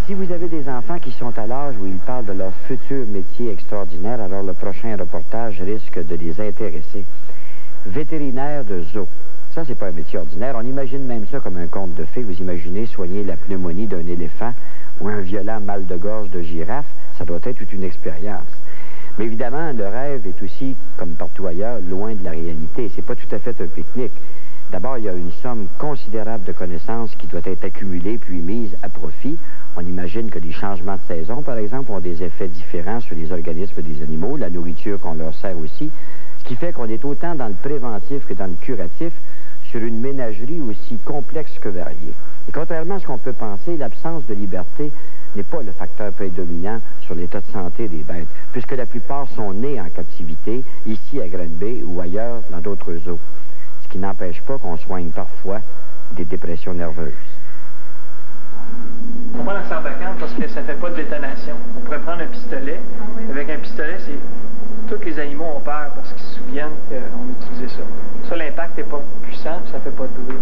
Si vous avez des enfants qui sont à l'âge où ils parlent de leur futur métier extraordinaire, alors le prochain reportage risque de les intéresser. Vétérinaire de zoo. Ça, c'est pas un métier ordinaire. On imagine même ça comme un conte de fées. Vous imaginez soigner la pneumonie d'un éléphant ou un violent mal de gorge de girafe. Ça doit être toute une expérience. Mais évidemment, le rêve est aussi, comme partout ailleurs, loin de la réalité. C'est pas tout à fait un pique-nique. D'abord, il y a une somme considérable de connaissances qui doit être accumulée puis mise à profit. On imagine que les changements de saison, par exemple, ont des effets différents sur les organismes des animaux, la nourriture qu'on leur sert aussi, ce qui fait qu'on est autant dans le préventif que dans le curatif sur une ménagerie aussi complexe que variée. Et contrairement à ce qu'on peut penser, l'absence de liberté n'est pas le facteur prédominant sur l'état de santé des bêtes, puisque la plupart sont nés en captivité, ici à Granby ou ailleurs dans d'autres zoos, ce qui n'empêche pas qu'on soigne parfois des dépressions nerveuses. On prend la sarbacane parce que ça ne fait pas de détonation. On pourrait prendre un pistolet. Avec un pistolet, tous les animaux ont peur parce qu'ils se souviennent qu'on utilisait ça. Ça, l'impact n'est pas puissant, ça ne fait pas de bruit.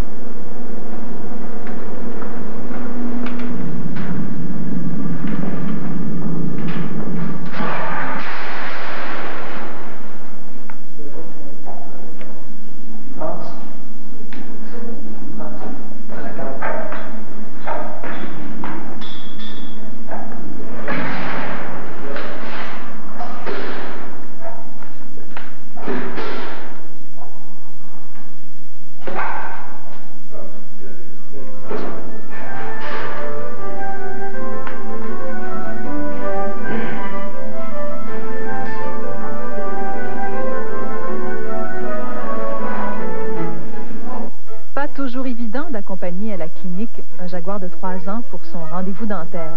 D'accompagner à la clinique un jaguar de 3 ans pour son rendez-vous dentaire.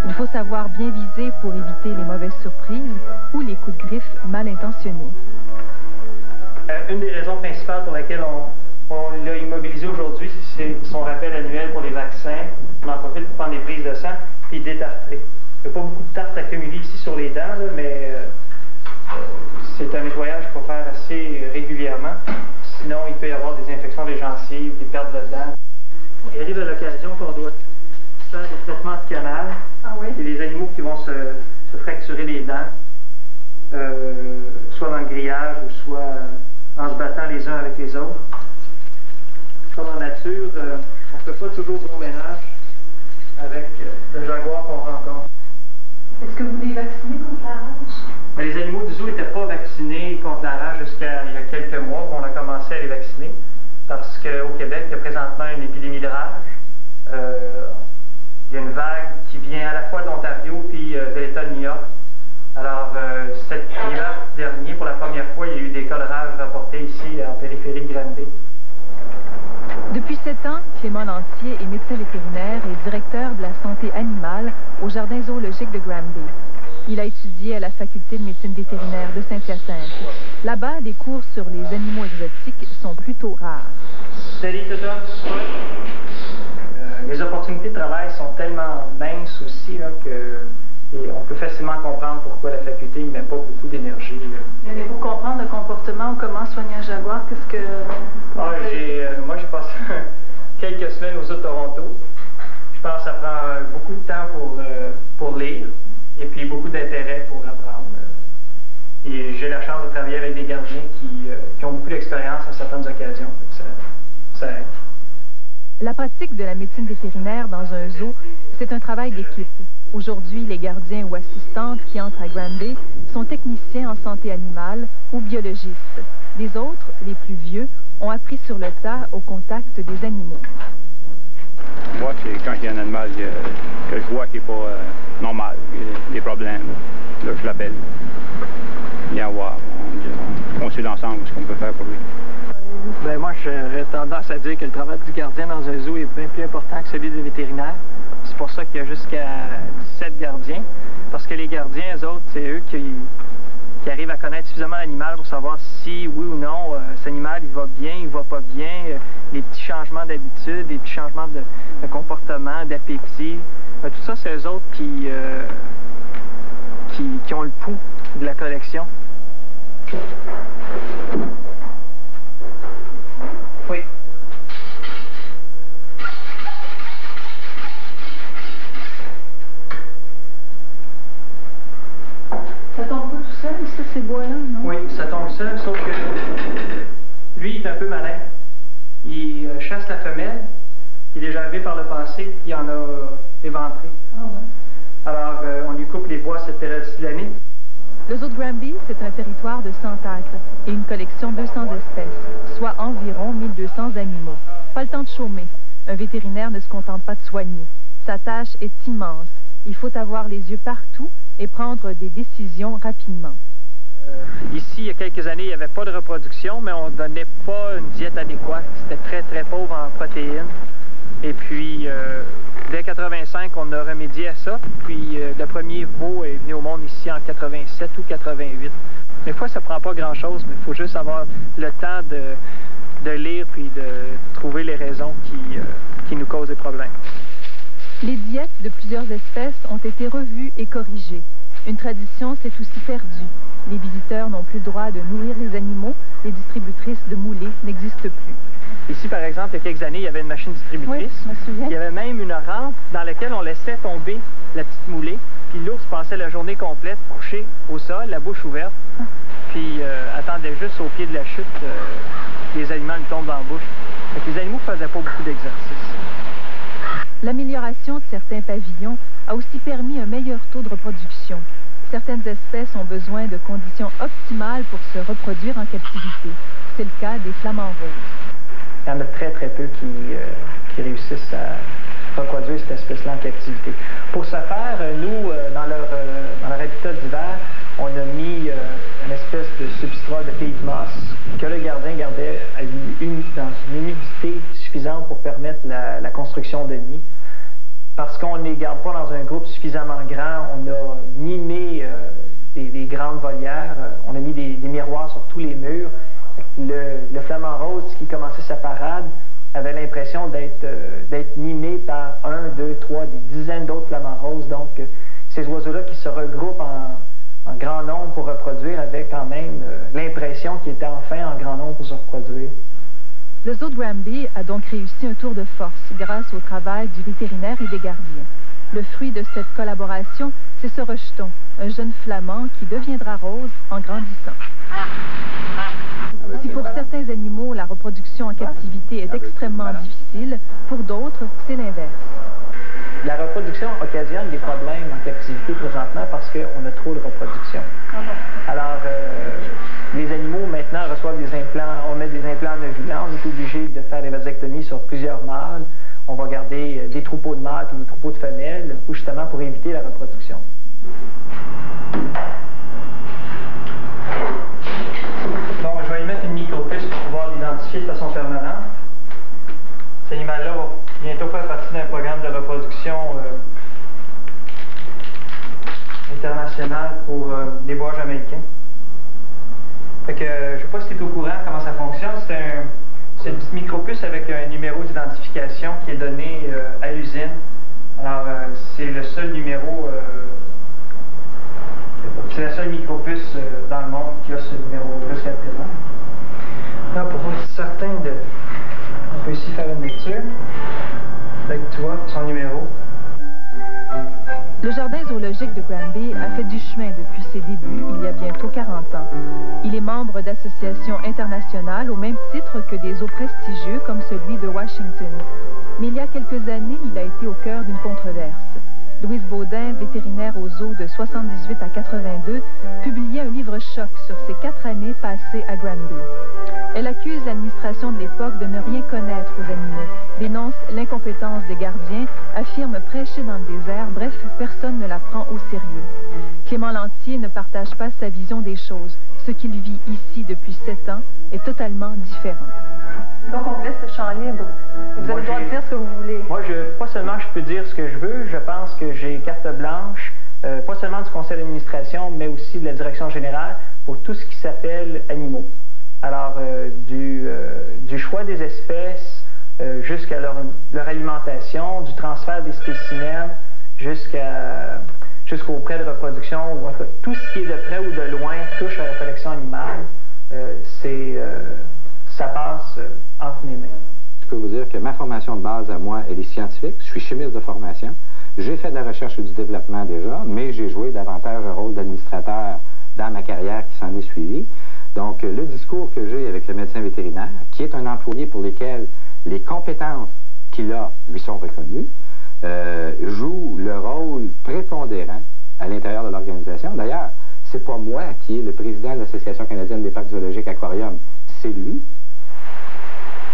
Il faut savoir bien viser pour éviter les mauvaises surprises ou les coups de griffe mal intentionnés. Une des raisons principales pour laquelle on l'a immobilisé aujourd'hui, c'est son rappel annuel pour les vaccins. On en profite pour prendre des prises de sang et détartrer. Il n'y a pas beaucoup de tartes accumulées ici sur les dents, là, mais c'est un nettoyage qu'il faut faire assez régulièrement. Sinon, il peut y avoir des infections des gencives, des pertes de dents. Il arrive à l'occasion qu'on doit faire des traitements de canal. Ah oui? Il y a des animaux qui vont se fracturer les dents, soit dans le grillage ou soit en se battant les uns avec les autres. Comme en nature, on ne fait pas toujours bon ménage avec le jaguar qu'on rencontre. Est-ce que vous les vaccinez contre la rage? Mais les animaux du zoo n'étaient pas vaccinés contre la rage jusqu'à il y a quelques mois où on a commencé à les vacciner. Parce qu'au Québec, il y a présentement une épidémie de rage. Il y a une vague qui vient à la fois d'Ontario puis de l'État de New York. Alors, cet hiver dernier, pour la première fois, il y a eu des cas de rage rapportés ici en périphérie de Granby. Depuis 7 ans, Clément Lantier est médecin vétérinaire et directeur de la santé animale au Jardin zoologique de Granby. Il a étudié à la faculté de médecine vétérinaire de Saint-Hyacinthe. Là-bas, les cours sur les animaux exotiques sont plutôt rares. Salut, Toto. Les opportunités de travail sont tellement minces aussi là, on peut facilement comprendre pourquoi la faculté ne met pas beaucoup d'énergie. Mais pour comprendre le comportement ou comment soigner un jaguar, qu'est-ce que... Moi, j'ai passé quelques semaines aux zoo de Toronto. Je pense que ça prend beaucoup de temps pour lire. Et puis beaucoup d'intérêt pour apprendre. Et j'ai la chance de travailler avec des gardiens qui ont beaucoup d'expérience à certaines occasions. Ça aide. La pratique de la médecine vétérinaire dans un zoo, c'est un travail d'équipe. Aujourd'hui, les gardiens ou assistantes qui entrent à Granby sont techniciens en santé animale ou biologistes. Les autres, les plus vieux, ont appris sur le tas au contact des animaux. Moi, c'est quand il y a un animal que je vois qui n'est pas normal, des problèmes. Là, je l'appelle. Viens voir. On suit ensemble ce qu'on peut faire pour lui. Ben moi, j'aurais tendance à dire que le travail du gardien dans un zoo est bien plus important que celui du vétérinaire. C'est pour ça qu'il y a jusqu'à 17 gardiens. Parce que les gardiens, eux autres, c'est eux qui arrivent à connaître suffisamment l'animal pour savoir si, oui ou non, cet animal, il va bien, il va pas bien, les petits changements d'habitude, les petits changements de comportement, d'appétit. Tout ça, c'est eux autres qui ont le pouls de la collection. Oui. ça, sauf que lui, il est un peu malin. Il chasse la femelle. Il est déjà arrivé par le passé, il en a éventré. Ah ouais. Alors, on lui coupe les bois à cette période-ci de l'année. Le zoo de Granby, c'est un territoire de 100 acres et une collection de 200 espèces, soit environ 1200 animaux. Pas le temps de chômer. Un vétérinaire ne se contente pas de soigner. Sa tâche est immense. Il faut avoir les yeux partout et prendre des décisions rapidement. Ici, il y a quelques années, il n'y avait pas de reproduction, mais on ne donnait pas une diète adéquate. C'était très, très pauvre en protéines. Et puis, dès 85, on a remédié à ça. Puis, le premier veau est venu au monde ici en 87 ou 88. Des fois, ça ne prend pas grand-chose, mais il faut juste avoir le temps de lire puis de trouver les raisons qui nous causent des problèmes. Les diètes de plusieurs espèces ont été revues et corrigées. Une tradition s'est aussi perdue. Les visiteurs n'ont plus le droit de nourrir les animaux. Les distributrices de moulées n'existent plus. Ici, par exemple, il y a quelques années, il y avait une machine distributrice. Oui, je me souviens. Il y avait même une rampe dans laquelle on laissait tomber la petite moulée. Puis l'ours passait la journée complète couché au sol, la bouche ouverte. Puis attendait juste au pied de la chute, les aliments lui tombent dans la bouche. Fait que les animaux ne faisaient pas beaucoup d'exercice. L'amélioration de certains pavillons a aussi permis un meilleur taux de reproduction. Certaines espèces ont besoin de conditions optimales pour se reproduire en captivité. C'est le cas des flamants roses. Il y en a très, très peu qui réussissent à reproduire cette espèce-là en captivité. Pour ce faire, nous, dans leur habitat d'hiver, on a mis une espèce de substrat de peat moss que le gardien gardait dans une humidité suffisante pour permettre la construction de nids. Parce qu'on ne les garde pas dans un groupe suffisamment grand, on a mimé des grandes volières, on a mis des miroirs sur tous les murs. Le flamant rose qui commençait sa parade avait l'impression d'être mimé par 1, 2, 3, des dizaines d'autres flamants roses. Donc, ces oiseaux-là qui se regroupent en grand nombre pour reproduire avaient quand même l'impression qu'ils étaient enfin en grand nombre pour se reproduire. Le zoo de Granby a donc réussi un tour de force grâce au travail du vétérinaire et des gardiens. Le fruit de cette collaboration, c'est ce rejeton, un jeune flamand qui deviendra rose en grandissant. Si pour certains animaux, la reproduction en captivité est extrêmement difficile, pour d'autres, c'est l'inverse. La reproduction occasionne des problèmes en captivité présentement parce qu'on a trop de reproduction. Alors, les animaux maintenant reçoivent des implants, on met des implants en ovulant, on est obligé de faire des vasectomies sur plusieurs mâles. On va garder des troupeaux de mâles et des troupeaux de femelles, justement pour éviter la reproduction. Donc, je vais y mettre une micropuce pour pouvoir l'identifier de façon permanente. Cet animal-là va bientôt faire partie d'un programme de reproduction international pour les bois jamaïcains. Fait que, je ne sais pas si tu es au courant comment ça fonctionne. C'est une petite micropuce avec un numéro d'identification qui est donné à l'usine. Alors, c'est le seul numéro, c'est la seule micropuce dans le monde qui a ce numéro jusqu'à présent. Là, pour être certain on peut ici faire une lecture. Fait que tu vois son numéro. Le jardin zoologique de Granby a fait du chemin depuis ses débuts, il y a bientôt 40 ans. Il est membre d'associations internationales au même titre que des zoos prestigieux comme celui de Washington. Mais il y a quelques années, il a été au cœur d'une controverse. Louise Baudin, vétérinaire au zoo de 78 à 82, publiait un livre choc sur ses 4 années passées à Granby. Elle accuse l'administration de l'époque de ne rien connaître aux animaux, dénonce l'incompétence des gardiens, affirme prêcher dans le désert, bref, personne ne la prend au sérieux. Clément Lantier ne partage pas sa vision des choses. Ce qu'il vit ici depuis 7 ans est totalement différent. Donc on vous laisse le champ libre. Vous avez le droit de dire ce que vous voulez. Moi, pas seulement je peux dire ce que je veux, je pense que j'ai carte blanche, pas seulement du conseil d'administration, mais aussi de la direction générale pour tout ce qui s'appelle animaux. Alors, du choix des espèces jusqu'à leur alimentation, du transfert des spécimens jusqu'aux prêts de reproduction, ou en tout cas, tout ce qui est de près ou de loin touche à la collection animale, ça passe entre mes mains. Je peux vous dire que ma formation de base à moi, elle est scientifique. Je suis chimiste de formation. J'ai fait de la recherche et du développement déjà, mais j'ai joué davantage un rôle d'administrateur dans ma carrière qui s'en est suivie. Donc, le discours que j'ai avec le médecin vétérinaire, qui est un employé pour lesquels les compétences qu'il a lui sont reconnues, joue le rôle prépondérant à l'intérieur de l'organisation. D'ailleurs, c'est pas moi qui est le président de l'Association canadienne des parcs zoologiques aquariums, c'est lui.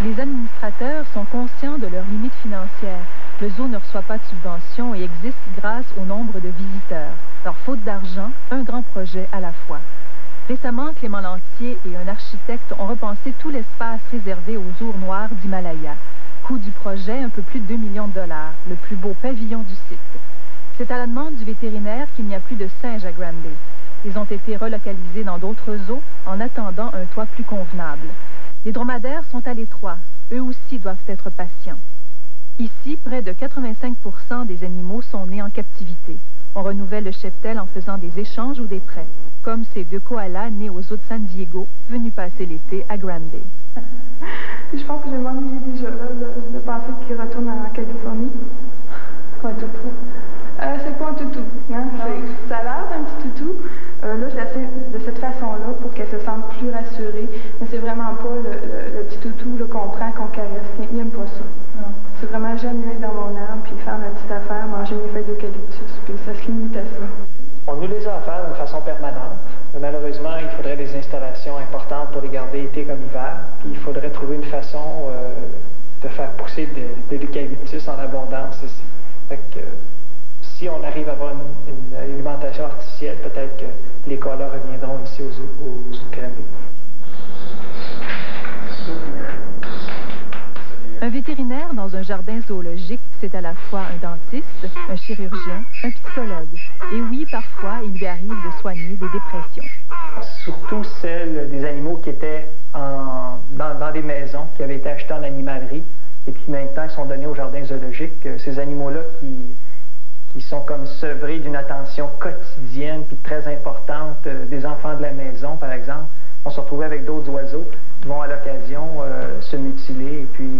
Les administrateurs sont conscients de leurs limites financières. Le zoo ne reçoit pas de subventions et existe grâce au nombre de visiteurs. Alors, faute d'argent, un grand projet à la fois. Récemment, Clément Lantier et un architecte ont repensé tout l'espace réservé aux ours noirs d'Himalaya. Coût du projet, un peu plus de 2 millions de dollars, le plus beau pavillon du site. C'est à la demande du vétérinaire qu'il n'y a plus de singes à Granby. Ils ont été relocalisés dans d'autres zoos en attendant un toit plus convenable. Les dromadaires sont à l'étroit. Eux aussi doivent être patients. Ici, près de 85% des animaux sont nés en captivité. On renouvelle le cheptel en faisant des échanges ou des prêts, comme ces 2 koalas nés aux eaux de San Diego, venus passer l'été à Granby. Je pense que je m'ennuie déjà là, de penser qu'ils retournent en Californie. Pas un toutou. C'est pas un toutou. Hein? Ça a l'air d'un petit toutou. Là, je l'essaie de cette façon-là pour qu'elle se sente plus rassurée. Mais c'est vraiment pas le petit toutou qu'on prend, qu'on caresse. Il n'aime pas ça. C'est vraiment j'aime dans mon arbre, puis faire ma petite affaire, manger mes feuilles d'eucalyptus, puis ça se limite à ça. On nous les a offerts de façon permanente. Mais malheureusement, il faudrait des installations importantes pour les garder été comme hiver. Puis il faudrait trouver une façon de faire pousser de l'eucalyptus en abondance ici. Fait que si on arrive à avoir une alimentation artificielle, peut-être que les koalas reviendront ici aux zoos de Granby. Un vétérinaire dans un jardin zoologique, c'est à la fois un dentiste, un chirurgien, un psychologue. Et oui, parfois, il lui arrive de soigner des dépressions. Surtout celles des animaux qui étaient dans des maisons, qui avaient été achetés en animalerie, et puis maintenant qui sont donnés au jardin zoologique. Ces animaux-là qui sont comme sevrés d'une attention quotidienne, puis très importante, des enfants de la maison, par exemple, vont se retrouver avec d'autres oiseaux, vont à l'occasion se mutiler et puis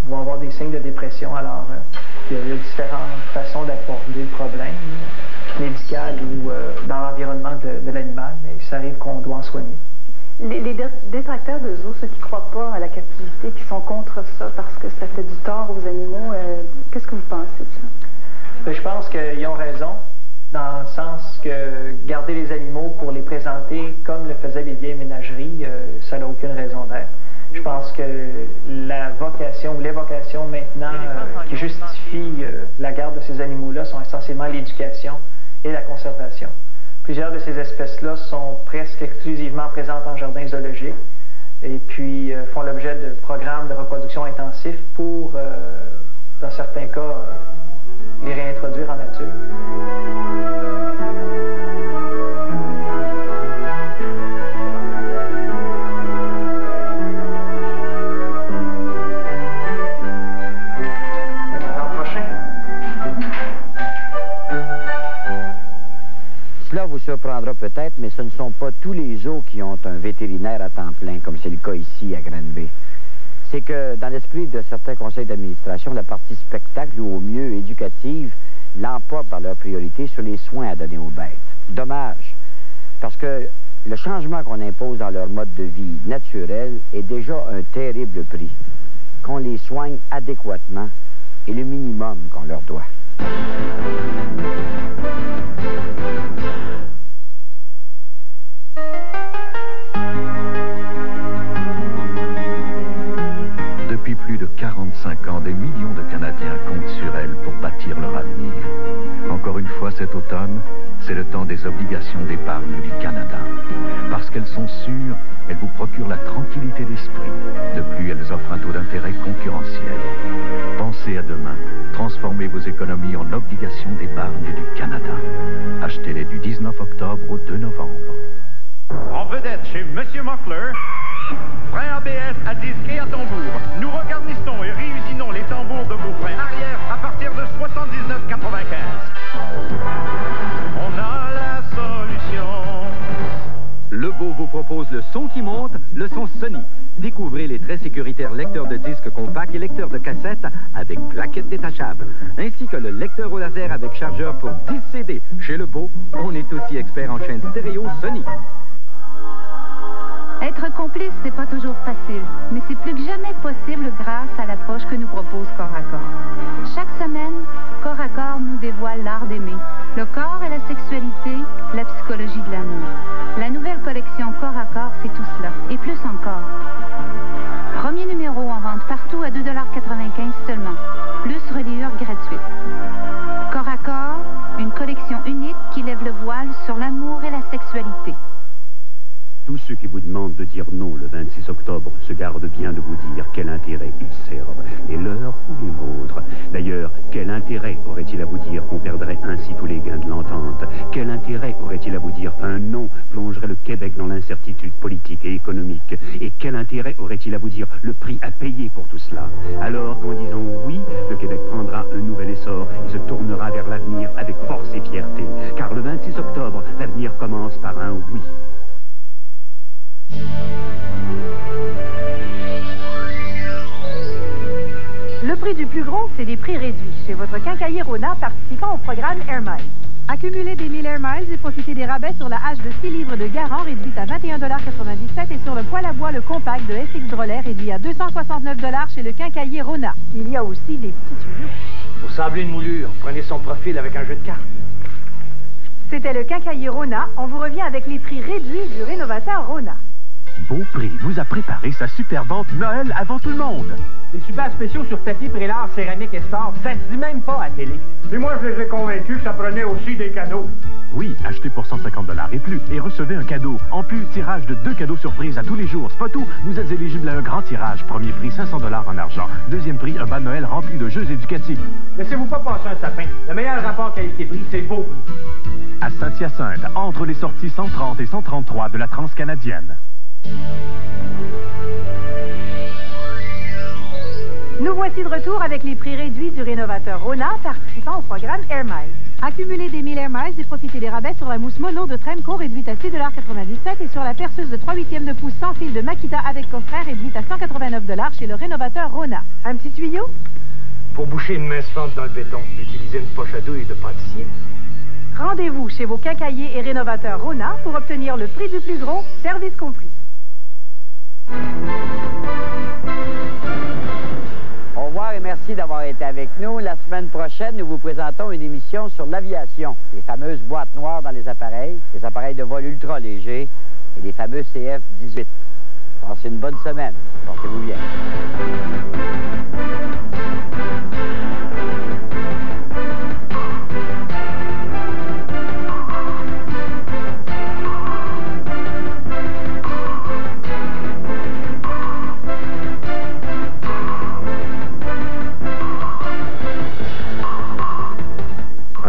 vont avoir des signes de dépression. Alors, il y a différentes façons d'aborder le problème, médical ou dans l'environnement de l'animal, mais ça arrive qu'on doit en soigner. Les détracteurs de zoos, ceux qui ne croient pas à la captivité, qui sont contre ça parce que ça fait du tort aux animaux, qu'est-ce que vous pensez de ça? Je pense qu'ils ont raison, dans le sens que garder les animaux pour les présenter comme le faisaient les vieilles ménageries, ça n'a aucune raison d'être. Je pense que la vocation ou les vocations maintenant qui justifient la garde de ces animaux-là sont essentiellement l'éducation et la conservation. Plusieurs de ces espèces-là sont presque exclusivement présentes en jardin zoologique et puis font l'objet de programmes de reproduction intensifs pour, dans certains cas, les réintroduire en nature. Cela vous surprendra peut-être, mais ce ne sont pas tous les zoos qui ont un vétérinaire à temps plein, comme c'est le cas ici à Granby. C'est que dans l'esprit de certains conseils d'administration, la partie spectacle ou au mieux éducative l'emporte dans leur priorité sur les soins à donner aux bêtes. Dommage, parce que le changement qu'on impose dans leur mode de vie naturel est déjà un terrible prix. Qu'on les soigne adéquatement est le minimum qu'on leur doit. Depuis plus de 45 ans, des millions de Canadiens comptent sur elle pour bâtir leur avenir. Encore une fois cet automne, c'est le temps des obligations d'épargne du Canada. Parce qu'elles sont sûres, elles vous procurent la tranquillité d'esprit. De plus, elles offrent un taux d'intérêt concurrentiel. Pensez à demain. Transformez vos économies en obligations d'épargne du Canada. Achetez-les du 19 octobre au 2 novembre. En vedette chez Monsieur Muffler, frein ABS à disque et à tambour. Nous regarnissons et réusinons les tambours de vos freins arrière à partir de 79,95. On a la solution. Lebeau vous propose le son qui monte, le son Sony. Découvrez les très sécuritaires lecteurs de disques compacts et lecteurs de cassettes avec plaquettes détachables, ainsi que le lecteur au laser avec chargeur pour 10 CD. Chez Lebeau, on est aussi expert en chaîne stéréo Sony. Être complice, c'est pas toujours facile, mais c'est plus que jamais possible grâce à l'approche que nous propose Corps à Corps. Chaque semaine, Corps à Corps nous dévoile l'art d'aimer, le corps et la sexualité, la psychologie de l'amour. La nouvelle collection Corps à Corps, c'est tout cela, et plus encore. Premier numéro en vente partout à 2,95 $ seulement, plus reliure gratuite. Corps à Corps, une collection unique qui lève le voile sur l'amour et la sexualité. Tous ceux qui vous demandent de dire non le 26 octobre se gardent bien de vous dire quel intérêt ils servent, les leurs ou les vôtres. D'ailleurs, quel intérêt aurait-il à vous dire qu'on perdrait ainsi tous les gains de l'entente? Quel intérêt aurait-il à vous dire qu'un non plongerait le Québec dans l'incertitude politique et économique? Et quel intérêt aurait-il à vous dire le prix à payer pour tout cela? Alors qu'en disant oui, le Québec prendra un nouvel essor et se tournera vers l'avenir avec force et fierté. Car le 26 octobre, l'avenir commence par un oui. Le prix du plus gros, c'est des prix réduits chez votre quincailler Rona participant au programme Air Miles. Accumulez des 1000 Air Miles et profitez des rabais sur la hache de 6 livres de Garand réduite à 21,97 $ et sur le poêle à bois le compact de FX Drolet réduit à 269 $ chez le quincailler Rona. Il y a aussi des petits tuyaux. Pour sabler une moulure, prenez son profil avec un jeu de cartes. C'était le quincailler Rona. On vous revient avec les prix réduits du rénovateur Rona. Beaupré vous a préparé sa super vente Noël avant tout le monde. Des super spéciaux sur tapis, prélard, céramique et star, ça se dit même pas à télé. Et moi, je les ai convaincus que ça prenait aussi des cadeaux. Oui, achetez pour 150 $ et plus et recevez un cadeau. En plus, tirage de 2 cadeaux surprises à tous les jours. C'est pas tout, vous êtes éligible à un grand tirage. Premier prix, 500 $ en argent. Deuxième prix, un bas de Noël rempli de jeux éducatifs. Laissez-vous pas passer un sapin. Le meilleur rapport qualité-prix, c'est Beaupré. À Saint-Hyacinthe, entre les sorties 130 et 133 de la Transcanadienne. Nous voici de retour avec les prix réduits du rénovateur Rona participant au programme Air Miles. Accumulez des 1000 Air Miles et profitez des rabais sur la mousse mono de Tremco réduite à 6,97 $ et sur la perceuse de 3/8 de pouce sans fil de Makita avec coffret réduite à 189 $ chez le rénovateur Rona. Un petit tuyau? Pour boucher une mince fente dans le béton, utilisez une poche à douille de pâtissier. Rendez-vous chez vos quincaillers et rénovateurs Rona pour obtenir le prix du plus gros, service compris. Au revoir et merci d'avoir été avec nous. La semaine prochaine, nous vous présentons une émission sur l'aviation. Les fameuses boîtes noires dans les appareils de vol ultra légers et les fameux CF-18. Passez une bonne semaine. Portez-vous bien.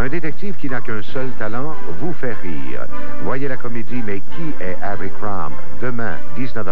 Un détective qui n'a qu'un seul talent, vous faire rire. Voyez la comédie « Mais qui est Abercrombie ?» demain, 19h30.